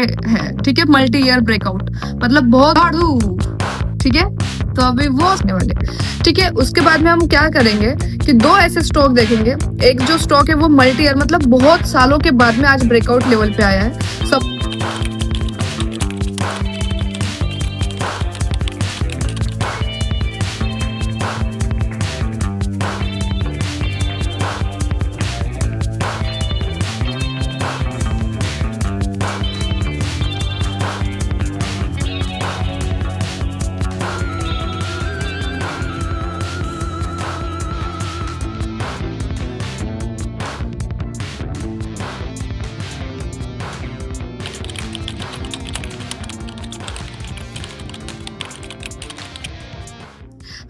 है, ठीक है, मल्टी ईयर ब्रेकआउट मतलब बहुत ठीक है। तो अभी वो होने वाले, ठीक है। उसके बाद में हम क्या करेंगे कि दो ऐसे स्टॉक देखेंगे। एक जो स्टॉक है वो मल्टी ईयर मतलब बहुत सालों के बाद में आज ब्रेकआउट लेवल पे आया है। सब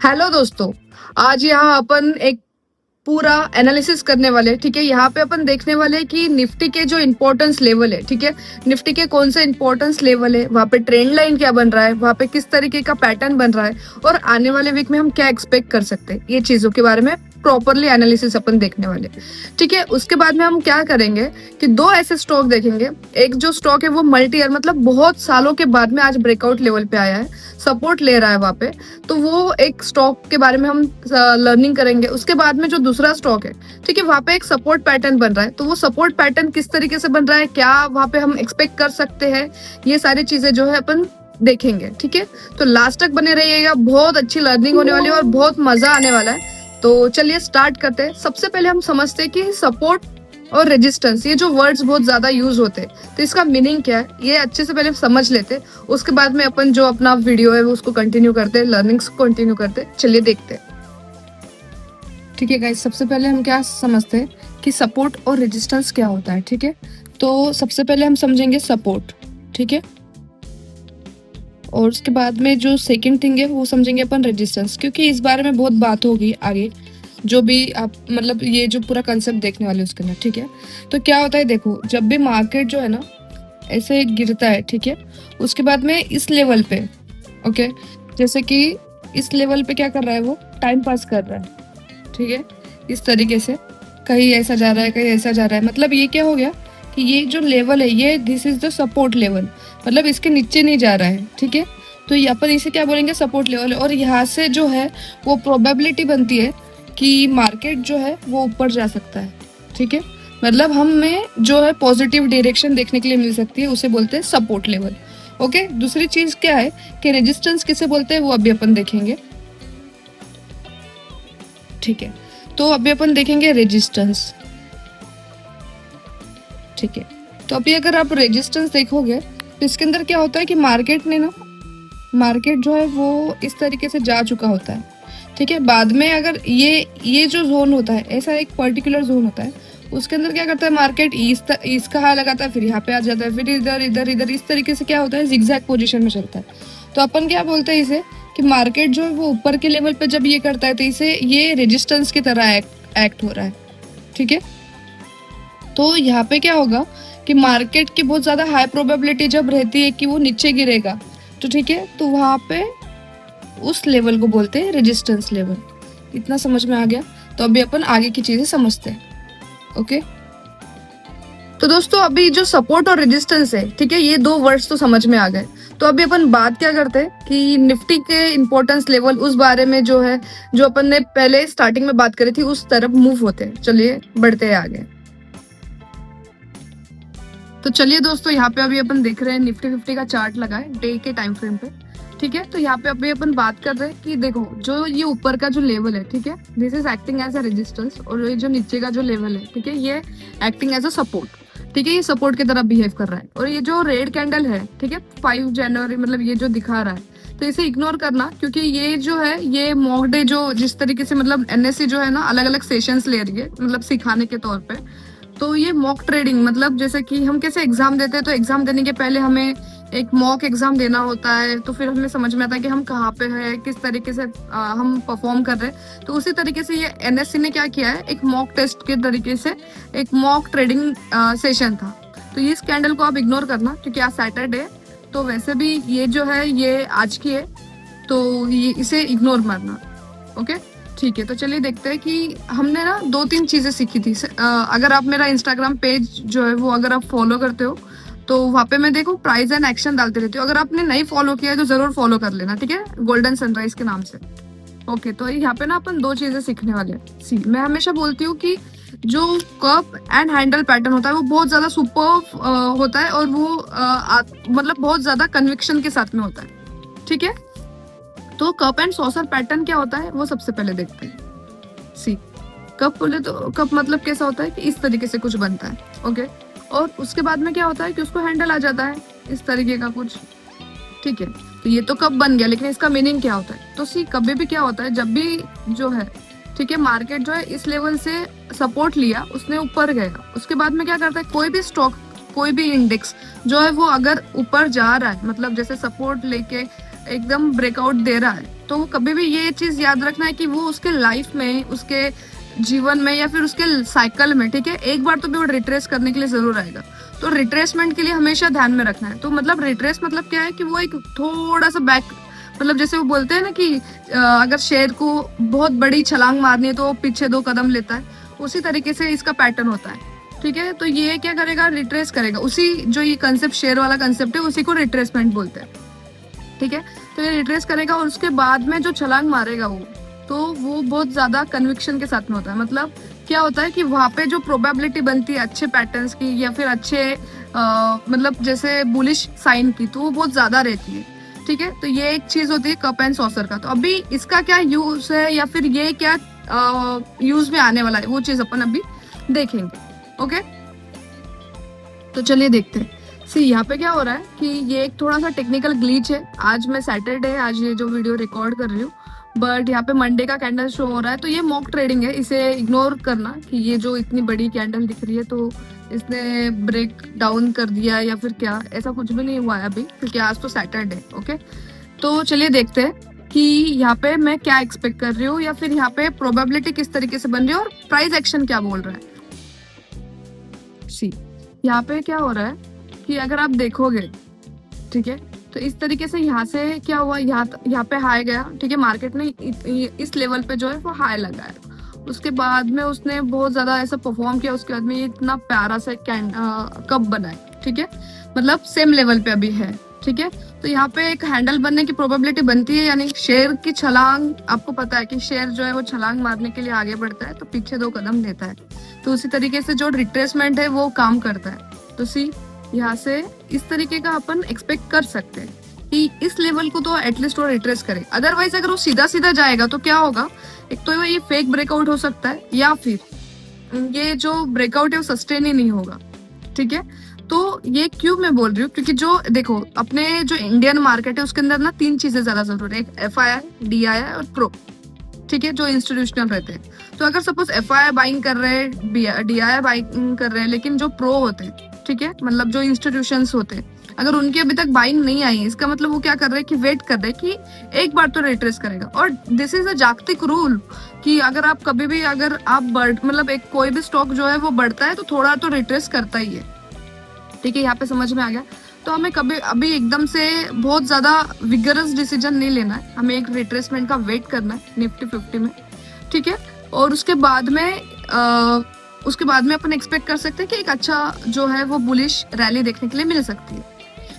हेलो दोस्तों, आज यहाँ अपन एक पूरा एनालिसिस करने वाले, ठीक है। यहाँ पे अपन देखने वाले हैं कि निफ्टी के जो इंपॉर्टेंस लेवल है, ठीक है, निफ्टी के कौन से इंपॉर्टेंस लेवल है, वहाँ पे ट्रेंड लाइन क्या बन रहा है, वहाँ पे किस तरीके का पैटर्न बन रहा है और आने वाले वीक में हम क्या एक्सपेक्ट कर सकते हैं, ये चीजों के बारे में प्रॉपरली एनालिसिस अपन देखने वाले, ठीक है। उसके बाद में हम क्या करेंगे कि दो ऐसे स्टॉक देखेंगे। एक जो स्टॉक है वो मल्टी ईयर मतलब बहुत सालों के बाद में आज ब्रेकआउट लेवल पे आया है, सपोर्ट ले रहा है वहाँ पे, तो वो एक स्टॉक के बारे में हम लर्निंग करेंगे। उसके बाद में जो दूसरा स्टॉक है, ठीक है, वहाँ पे एक सपोर्ट पैटर्न बन रहा है, तो वो सपोर्ट पैटर्न किस तरीके से बन रहा है, क्या वहाँ पे हम एक्सपेक्ट कर सकते हैं, ये सारी चीजें जो है अपन देखेंगे, ठीक है। तो लास्ट तक बने रहिएगा, बहुत अच्छी लर्निंग होने वाली है और बहुत मजा आने वाला है। तो चलिए स्टार्ट करते हैं। सबसे पहले हम समझते हैं कि सपोर्ट और रेजिस्टेंस, ये जो वर्ड्स बहुत ज्यादा यूज होते हैं, तो इसका मीनिंग क्या है ये अच्छे से पहले समझ लेते हैं। उसके बाद में अपन जो अपना वीडियो है वो उसको कंटिन्यू करते हैं, लर्निंग्स को कंटिन्यू करते हैं। चलिए देखते हैं, ठीक है गाइस। सबसे पहले हम क्या समझते हैं कि सपोर्ट और रेजिस्टेंस क्या होता है, ठीक है। तो सबसे पहले हम समझेंगे सपोर्ट, ठीक है, और उसके बाद में जो सेकंड थिंग है वो समझेंगे अपन रेजिस्टेंस, क्योंकि इस बारे में बहुत बात होगी आगे, जो भी आप मतलब ये जो पूरा कंसेप्ट देखने वाले उसके अंदर, ठीक है। तो क्या होता है, देखो, जब भी मार्केट जो है ना ऐसे गिरता है, ठीक है, उसके बाद में इस लेवल पे, ओके, जैसे कि इस लेवल पे क्या कर रहा है, वो टाइम पास कर रहा है, ठीक है, इस तरीके से कहीं ऐसा जा रहा है, कहीं ऐसा जा रहा है। मतलब ये क्या हो गया कि ये जो लेवल है ये this is the support level, मतलब इसके नीचे नहीं जा रहा है, ठीक है। तो यहाँ पर इसे क्या बोलेंगे, सपोर्ट लेवल। और यहाँ से जो है वो प्रोबेबिलिटी बनती है कि मार्केट जो है वो ऊपर जा सकता है, ठीक है, मतलब हमें जो है पॉजिटिव डायरेक्शन देखने के लिए मिल सकती है, उसे बोलते हैं सपोर्ट लेवल। ओके, दूसरी चीज क्या है कि रेजिस्टेंस किसे बोलते हैं वो अभी अपन देखेंगे, ठीक है। तो अभी अपन देखेंगे रेजिस्टेंस, ठीक है। तो अभी अगर आप रेजिस्टेंस देखोगे तो इसके अंदर क्या होता है कि मार्केट जो है वो इस तरीके से जा चुका होता है, ठीक है। बाद में अगर ये जो जोन होता है, ऐसा एक पर्टिकुलर जोन होता है, उसके अंदर क्या करता है मार्केट इसका हाई लगाता है, फिर यहाँ पे आ जाता है, फिर इधर इधर इधर, इस तरीके से क्या होता है जिगजैग पोजीशन में चलता है। तो अपन क्या बोलते हैं इसे कि मार्केट जो है वो ऊपर के लेवल पे जब ये करता है तो इसे ये रेजिस्टेंस की तरह एक्ट हो रहा है, ठीक है। तो यहाँ पे क्या होगा कि मार्केट की बहुत ज्यादा हाई प्रोबेबिलिटी जब रहती है कि वो नीचे गिरेगा, तो ठीक है, तो वहाँ पे उस लेवल को बोलते हैं रेजिस्टेंस लेवल। इतना समझ में आ गया। तो अभी अपन आगे की चीजें समझते हैं, ओके। तो दोस्तों अभी जो सपोर्ट और रेजिस्टेंस है, ठीक है, ये दो वर्ड्स तो समझ में आ गए। तो अभी अपन बात क्या करते हैं कि निफ्टी के इंपॉर्टेंस लेवल, उस बारे में जो है, जो अपन ने पहले स्टार्टिंग में बात करी थी, उस तरफ मूव होते हैं। चलिए बढ़ते हैं आगे। तो चलिए दोस्तों, यहाँ पे अभी अपन देख रहे हैं निफ्टी 50 का चार्ट लगा है डे के टाइम फ्रेम पे, ठीक है। तो यहाँ पे अभी अपन बात कर रहे हैं कि देखो जो ये ऊपर का जो लेवल है, ठीक है, this is acting as a resistance, और ये जो नीचे का जो लेवल है, ठीक है, ये एक्टिंग एज अ सपोर्ट, ठीक है, ये सपोर्ट की तरह बिहेव कर रहा है। और ये जो रेड कैंडल है, ठीक है, 5 जनवरी मतलब ये जो दिखा रहा है, तो इसे इग्नोर करना, क्योंकि ये जो है ये मॉक डे जो जिस तरीके से मतलब एनएससी जो है ना अलग अलग सेशंस ले रही है मतलब सिखाने के तौर पे, तो ये मॉक ट्रेडिंग मतलब जैसे कि हम कैसे एग्जाम देते हैं, तो एग्जाम देने के पहले हमें एक मॉक एग्जाम देना होता है, तो फिर हमें समझ में आता है कि हम कहाँ पे हैं, किस तरीके से हम परफॉर्म कर रहे हैं। तो उसी तरीके से ये एनएससी ने क्या किया है, एक मॉक टेस्ट के तरीके से एक मॉक ट्रेडिंग सेशन था। तो इस कैंडल को आप इग्नोर करना, क्योंकि आज सैटरडे, तो वैसे भी ये जो है ये आज की है, तो ये इसे इग्नोर मारना, ओके, ठीक है। तो चलिए देखते हैं कि हमने ना 2-3 चीजें सीखी थी। अगर आप मेरा इंस्टाग्राम पेज जो है वो अगर आप फॉलो करते हो तो वहां पे मैं देखो प्राइस एंड एक्शन डालते रहती हूँ, अगर आपने नहीं फॉलो किया है तो जरूर फॉलो कर लेना, ठीक है, गोल्डन सनराइज के नाम से। ओके, तो यहाँ पे ना अपन दो चीजें सीखने वाले हैं। सी, मैं हमेशा बोलती हूँ कि जो कप एंड हैंडल पैटर्न होता है वो बहुत ज्यादा सुपर होता है, और वो मतलब बहुत ज्यादा कन्विक्शन के साथ में होता है, ठीक है। तो कप एंड सॉसर पैटर्न क्या होता है वो सबसे पहले देखते हैं। सी, कप बोले तो कप मतलब कैसा होता है कि इस तरीके से कुछ बनता है, ओके, और उसके बाद में क्या होता है कि उसको हैंडल आ जाता है इस तरीके का कुछ, ठीक है। तो ये तो कप बन गया, लेकिन इसका मीनिंग क्या होता है? तो सी, कभी भी क्या होता है, जब भी जो है, ठीक है, मार्केट जो है इस लेवल से सपोर्ट लिया, उसने ऊपर गया, उसके बाद में क्या करता है, कोई भी स्टॉक, कोई भी इंडेक्स जो है वो अगर ऊपर जा रहा है, मतलब जैसे सपोर्ट लेके एकदम ब्रेकआउट दे रहा है, तो वो कभी भी ये चीज याद रखना है कि वो उसके लाइफ में, उसके जीवन में, या फिर उसके साइकिल में, ठीक है, एक बार तो भी वो रिट्रेस करने के लिए जरूर आएगा। तो रिट्रेसमेंट के लिए हमेशा ध्यान में रखना है। तो मतलब रिट्रेस मतलब क्या है कि वो एक थोड़ा सा बैक, मतलब जैसे वो बोलते हैं ना कि अगर शेर को बहुत बड़ी छलांग मारनी है तो वो पीछे 2 कदम लेता है, उसी तरीके से इसका पैटर्न होता है, ठीक है। तो ये क्या करेगा, रिट्रेस करेगा, उसी जो ये कंसेप्ट, शेर वाला कंसेप्ट है, उसी को रिट्रेसमेंट बोलते हैं, ठीक है। तो ये रिट्रेस करेगा और उसके बाद में जो छलांग मारेगा वो बहुत ज्यादा कन्विक्शन के साथ में होता है। मतलब क्या होता है कि वहां पे जो प्रोबेबिलिटी बनती है अच्छे पैटर्न्स की, या फिर अच्छे मतलब जैसे बुलिश साइन की, तो वो बहुत ज्यादा रहती है, ठीक है। तो ये एक चीज होती है कप एंड सॉसर का। तो अभी इसका क्या यूज है, या फिर ये क्या यूज में आने वाला है, वो चीज अपन अभी देखेंगे, ओके। तो चलिए देखते हैं। सी, यहाँ पे क्या हो रहा है कि ये एक थोड़ा सा टेक्निकल ग्लिच है। आज मैं सैटरडे, आज ये जो वीडियो रिकॉर्ड कर रही हूँ, बट यहाँ पे मंडे का कैंडल शो हो रहा है, तो ये मॉक ट्रेडिंग है, इसे इग्नोर करना कि ये जो इतनी बड़ी कैंडल दिख रही है तो इसने ब्रेक डाउन कर दिया या फिर क्या, ऐसा कुछ भी नहीं हुआ है अभी, क्योंकि आज तो सैटरडे, ओके। तो चलिए देखते हैं कि यहाँ पे मैं क्या एक्सपेक्ट कर रही हूँ, या फिर यहाँ पे प्रोबेबिलिटी किस तरीके से बन रही है, और प्राइस एक्शन क्या बोल रहा है। सी, यहाँ पे क्या हो रहा है कि अगर आप देखोगे, ठीक है, तो इस तरीके से यहाँ से क्या हुआ, यहाँ पे हाई गया, ठीक है, मार्केट ने इस लेवल पे जो है वो हाई लगाया, उसके बाद में उसने बहुत ज्यादा ऐसा परफॉर्म किया, उसके बाद में ये इतना प्यारा सा कप बनाए, ठीक है, मतलब सेम लेवल पे अभी है, ठीक है। तो यहाँ पे एक हैंडल बनने की प्रोबेबिलिटी बनती है, यानी शेर की छलांग, आपको पता है कि शेर जो है वो छलांग मारने के लिए आगे बढ़ता है तो पीछे 2 कदम लेता है, तो उसी तरीके से जो रिट्रेसमेंट है वो काम करता है। तो सी, यहाँ से इस तरीके का अपन एक्सपेक्ट कर सकते हैं कि इस लेवल को तो एटलीस्ट वो रिट्रेस करे, अदरवाइज अगर वो सीधा सीधा जाएगा तो क्या होगा, एक तो ये फेक ब्रेकआउट हो सकता है, या फिर ये जो ब्रेकआउट है वो सस्टेन ही नहीं होगा, ठीक है। तो ये क्यों मैं बोल रही हूँ, क्योंकि जो देखो अपने जो इंडियन मार्केट है उसके अंदर ना 3 चीजें ज्यादा जरूरी है, एक FII, DII और प्रो, ठीक है, जो इंस्टीट्यूशनल रहते हैं। तो अगर सपोज FII बाइंग कर रहे हैं, DII बाइंग कर रहे हैं, लेकिन जो प्रो होते हैं, ठीक है, मतलब जो इंस्टीट्यूशंस होते हैं, अगर उनकी अभी तक बाइंग नहीं आई, इसका मतलब वो क्या कर रहे हैं कि वेट कर रहे हैं कि एक बार तो रिट्रेस करेगा। और दिस इज अ जागतिक रूल कि अगर आप कभी भी, अगर आप मतलब एक कोई भी स्टॉक जो है वो बढ़ता है तो थोड़ा तो रिट्रेस करता ही है, ठीक है, यहाँ पे समझ में आ गया। तो हमें कभी अभी एकदम से बहुत ज्यादा विगरस डिसीजन नहीं लेना है, हमें एक रिट्रेसमेंट का वेट करना है निफ्टी 50 में, ठीक है। और उसके बाद में अपन एक्सपेक्ट कर सकते हैं कि एक अच्छा जो है वो बुलिश रैली देखने के लिए मिल सकती है,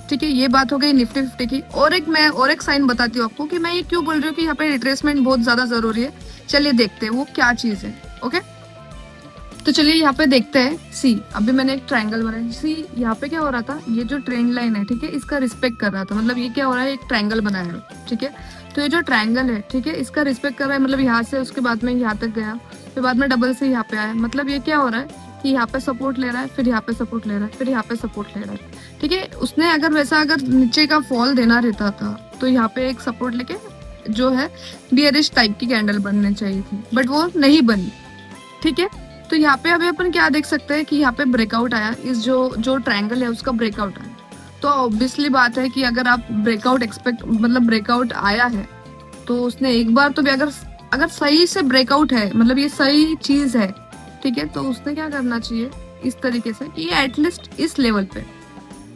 ठीक है। ये बात हो गई निफ्टी 50 की। और एक साइन बताती हूँ आपको कि मैं ये क्यों बोल रही हूँ कि यहाँ पे रिट्रेसमेंट बहुत ज्यादा जरूरी है। चलिए देखते हैं वो क्या चीज है, ओके। तो चलिए यहाँ पे देखते हैं। सी, अभी मैंने एक ट्रायंगल बनाया। सी, यहाँ पे क्या हो रहा था, ये जो ट्रेंड लाइन है, ठीक है, इसका रिस्पेक्ट कर रहा था, मतलब ये क्या हो रहा है, एक ट्रायंगल बनाया है, ठीक है। तो ये जो ट्रायंगल है, ठीक है, इसका रिस्पेक्ट कर रहा है, मतलब यहाँ से उसके बाद में यहाँ तक गया, फिर बाद में डबल से यहाँ पे आया, मतलब ये क्या हो रहा है कि यहाँ पे सपोर्ट ले रहा है, फिर यहाँ पे सपोर्ट ले रहा है, फिर यहाँ पे सपोर्ट ले रहा है, ठीक है। उसने अगर नीचे का फॉल देना रहता था तो यहाँ पे एक सपोर्ट लेके जो है बियरिश टाइप की कैंडल बननी चाहिए थी, बट वो नहीं बनी, ठीक है। तो यहाँ पे अभी अपन क्या देख सकते हैं कि यहाँ पे ब्रेकआउट आया, इस जो ट्रायंगल है उसका ब्रेकआउट आया। तो ऑब्वियसली बात है कि अगर आप ब्रेकआउट मतलब ब्रेकआउट आया है तो उसने एक बार तो भी अगर सही से ब्रेकआउट है, मतलब ये सही चीज है, ठीक है, तो उसने क्या करना चाहिए इस तरीके से कि एटलीस्ट इस लेवल पे,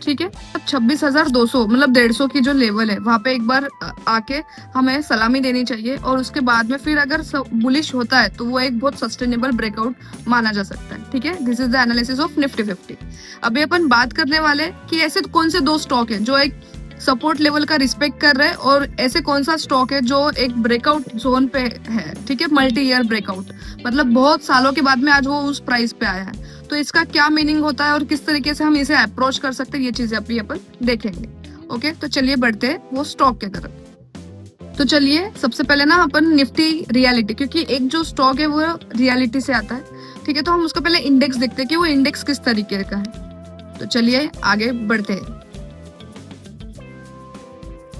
ठीक है। अब 26,200 मतलब 150 की जो लेवल है वहां पे एक बार आके हमें सलामी देनी चाहिए, और उसके बाद में फिर अगर बुलिश होता है तो वो एक बहुत सस्टेनेबल ब्रेकआउट माना जा सकता है। ठीक है, this is the analysis of Nifty 50। अभी अपन बात करने वाले कि ऐसे कौन से दो स्टॉक है जो एक सपोर्ट लेवल का रिस्पेक्ट कर रहे हैं, और ऐसे कौन सा स्टॉक है जो एक ब्रेकआउट जोन पे है। ठीक है, मल्टी ईयर ब्रेकआउट, मतलब बहुत सालों के बाद में आज वो उस प्राइस पे आया है। तो इसका क्या मीनिंग होता है और किस तरीके से हम इसे अप्रोच कर सकते हैं, ये चीजें अभी अपन देखेंगे। ओके, तो चलिए बढ़ते हैं वो स्टॉक के तरफ। तो चलिए सबसे पहले ना अपन निफ्टी रियलिटी, क्योंकि एक जो स्टॉक है वो रियलिटी से आता है। ठीक है, तो हम उसका पहले इंडेक्स देखते हैं कि वो इंडेक्स किस तरीके का है। तो चलिए आगे बढ़ते हैं।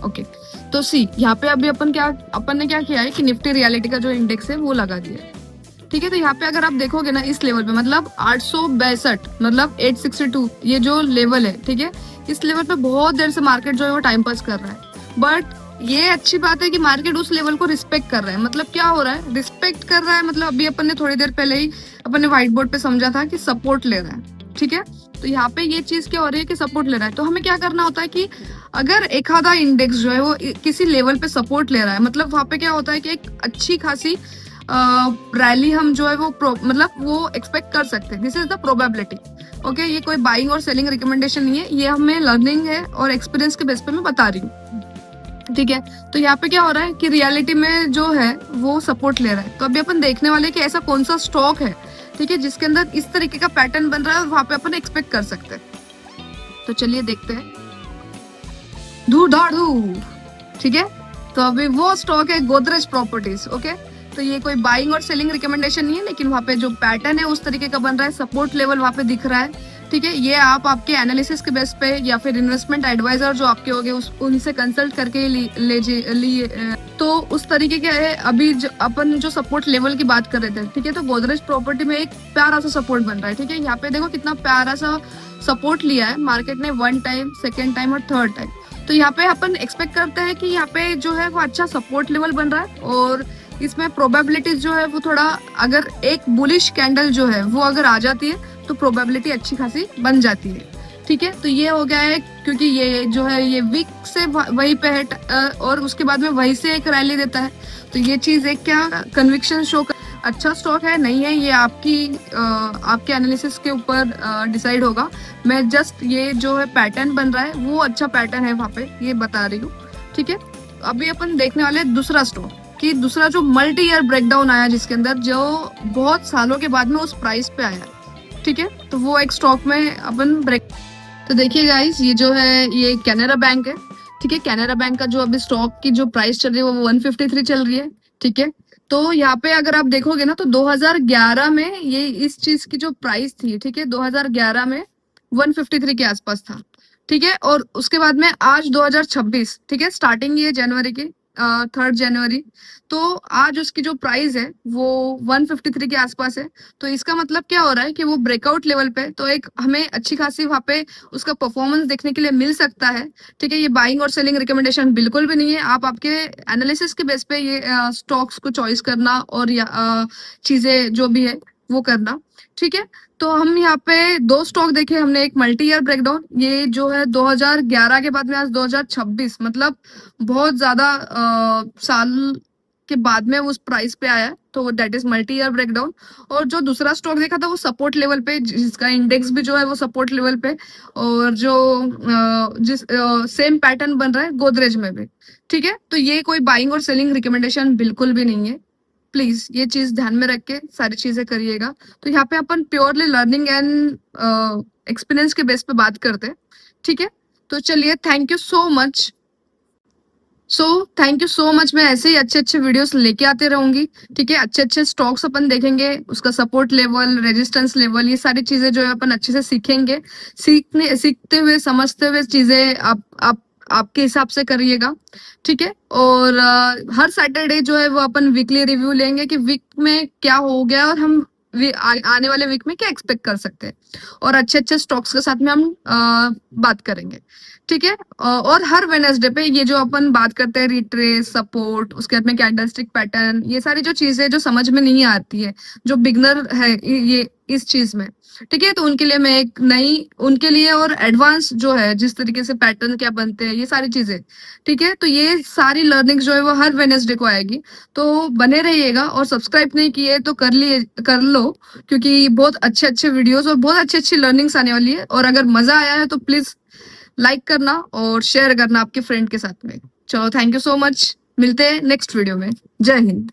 ओके, तो सी यहाँ पे अभी अपन ने क्या किया है कि निफ्टी रियलिटी का जो इंडेक्स है वो लगा दिया है। ठीक है, तो यहाँ पे अगर आप देखोगे ना इस लेवल पे, मतलब 862 मतलब 862 ये जो लेवल है, ठीक है, इस लेवल पे बहुत देर से मार्केट जो है वो टाइम पास कर रहा है। बट ये अच्छी बात है कि मार्केट उस लेवल को रिस्पेक्ट कर रहा है। मतलब क्या हो रहा है, रिस्पेक्ट कर रहा है, मतलब अभी अपन ने थोड़ी देर पहले ही अपन ने व्हाइट बोर्ड पे समझा था कि सपोर्ट ले रहा है। ठीक है, तो यहाँ पे ये चीज क्या हो रही है कि सपोर्ट ले रहा है। तो हमें क्या करना होता है कि अगर एक आधा इंडेक्स जो है वो किसी लेवल पे सपोर्ट ले रहा है, मतलब वहां पे क्या होता है कि एक अच्छी खासी रैली हम जो है वो मतलब वो एक्सपेक्ट कर सकते हैं। This is the probability. Okay, ये कोई बाइंग और सेलिंग रिकमेंडेशन नहीं है, ये हमें लर्निंग है और एक्सपीरियंस के बेस पे मैं बता रही हूँ। ठीक है, तो यहाँ पे क्या हो रहा है कि रियलिटी में जो है वो सपोर्ट ले रहा है। तो अभी अपन देखने वाले कि ऐसा कौन सा स्टॉक है, ठीक है, जिसके अंदर इस तरीके का पैटर्न बन रहा है और वहां पे अपन एक्सपेक्ट कर सकते हैं। तो चलिए देखते हैं। धूड़ धाड़ धूड़। ठीक है, तो अभी वो स्टॉक है गोदरेज प्रॉपर्टीज। ओके, तो ये कोई बाइंग और सेलिंग रिकमेंडेशन नहीं है, लेकिन वहाँ पे जो पैटर्न है उस तरीके का बन रहा है, सपोर्ट लेवल वहाँ पे दिख रहा है। ठीक है, ये आप आपके एनालिसिस के बेस पे या फिर इन्वेस्टमेंट एडवाइजर जो आपके होंगे उनसे कंसल्ट करके लिए तो उस तरीके के है। अभी अपन जो सपोर्ट लेवल की बात कर रहे थे, ठीक है, तो गोदरेज प्रॉपर्टी में एक प्यारा सा सपोर्ट बन रहा है। ठीक है, यहाँ पे देखो कितना प्यारा सा सपोर्ट लिया है मार्केट ने, 1 टाइम, 2nd टाइम और 3rd टाइम। तो यहाँ पे अपन एक्सपेक्ट करते हैं कि यहाँ पे जो है वो अच्छा सपोर्ट लेवल बन रहा है, और इसमें प्रोबेबिलिटीज जो है वो थोड़ा, अगर एक बुलिश कैंडल जो है वो अगर आ जाती है तो प्रोबेबिलिटी अच्छी खासी बन जाती है। ठीक है, तो ये हो गया है, क्योंकि ये जो है ये वीक से वही पे है और उसके बाद में वही से एक रैली देता है। तो ये चीज एक क्या कन्विक्शन शो कर, अच्छा स्टॉक है नहीं है, ये आपके एनालिसिस के ऊपर डिसाइड होगा। मैं जस्ट ये जो है पैटर्न बन रहा है वो अच्छा पैटर्न है वहां पे, ये बता रही हूँ। ठीक है, अभी अपन देखने वाले दूसरा स्टॉक कि दूसरा जो मल्टी ईयर ब्रेकडाउन आया, जिसके अंदर जो बहुत सालों के बाद में उस प्राइस पे आया। ठीक है, तो वो एक स्टॉक में अपन ब्रेक। तो देखिए गाइस, ये जो है ये कैनरा बैंक है। ठीक है, कैनरा बैंक का जो अभी स्टॉक की जो प्राइस चल रही है वो 153 चल रही है। ठीक है, तो यहाँ पे अगर आप देखोगे ना तो 2011 में ये इस चीज की जो प्राइस थी, ठीक है, 2011 में 153 के आसपास था। ठीक है, और उसके बाद में आज 2026, ठीक है, स्टार्टिंग ये जनवरी की 3rd जनवरी, तो आज उसकी जो प्राइस है वो 153 के आसपास है। तो इसका मतलब क्या हो रहा है कि वो ब्रेकआउट लेवल पे, तो एक हमें अच्छी खासी वहां पे उसका परफॉर्मेंस देखने के लिए मिल सकता है। ठीक है, ये बाइंग और सेलिंग रिकमेंडेशन बिल्कुल भी नहीं है। आप आपके एनालिसिस के बेस पे ये स्टॉक्स को चॉइस करना और चीजें जो भी है वो करना। ठीक है, तो हम यहाँ पे दो स्टॉक देखे हमने, एक मल्टी ईयर ब्रेकडाउन, ये जो है 2011 के बाद में आज 2026, मतलब बहुत ज्यादा साल के बाद में उस प्राइस पे आया, तो that is multi year breakdown. और जो दूसरा स्टॉक देखा था वो सपोर्ट लेवल पे, जिसका इंडेक्स भी जो है वो सपोर्ट लेवल पे, और जो जिस सेम पैटर्न बन रहा है गोदरेज में भी। ठीक है, तो ये कोई बाइंग और सेलिंग रिकमेंडेशन बिल्कुल भी नहीं है। प्लीज ये चीज ध्यान में रख के सारी चीजें करिएगा। तो यहाँ पे अपन प्योरली लर्निंग एंड एक्सपीरियंस के बेस पे बात करते हैं। ठीक है, तो चलिए, thank you so much. Thank you so much. मैं ऐसे ही अच्छे अच्छे वीडियोस लेके आते रहूंगी। ठीक है, अच्छे अच्छे स्टॉक्स अपन देखेंगे, उसका सपोर्ट लेवल, रेजिस्टेंस लेवल, ये सारी चीजें जो है अपन अच्छे से सीखेंगे। सीखते हुए समझते हुए चीजें आप आपके हिसाब से करिएगा। ठीक है, और हर सैटरडे जो है वो अपन वीकली रिव्यू लेंगे कि वीक में क्या हो गया और हम आने वाले वीक में क्या एक्सपेक्ट कर सकते हैं, और अच्छे अच्छे स्टॉक्स के साथ में हम बात करेंगे। ठीक है। और हर वेनेसडे पे ये जो अपन बात करते हैं रिट्रेस, सपोर्ट, उसके बाद में कैंडलस्टिक पैटर्न, ये सारी जो चीजें जो समझ में नहीं आती है, जो बिगनर है ये इस चीज में, ठीक है, तो उनके लिए मैं एक नई, उनके लिए और एडवांस जो है, जिस तरीके से पैटर्न क्या बनते हैं, ये सारी चीजें, ठीक है, तो ये सारी लर्निंग जो है वो हर वेनेसडे को आएगी। तो बने रहिएगा, और सब्सक्राइब नहीं किए तो कर लो, क्योंकि बहुत अच्छे अच्छे वीडियोस और बहुत अच्छी अच्छी लर्निंग्स आने वाली है। और अगर मजा आया है तो प्लीज लाइक करना और शेयर करना आपके फ्रेंड के साथ में। चलो, थैंक यू सो मच, मिलते हैं नेक्स्ट वीडियो में। जय हिंद।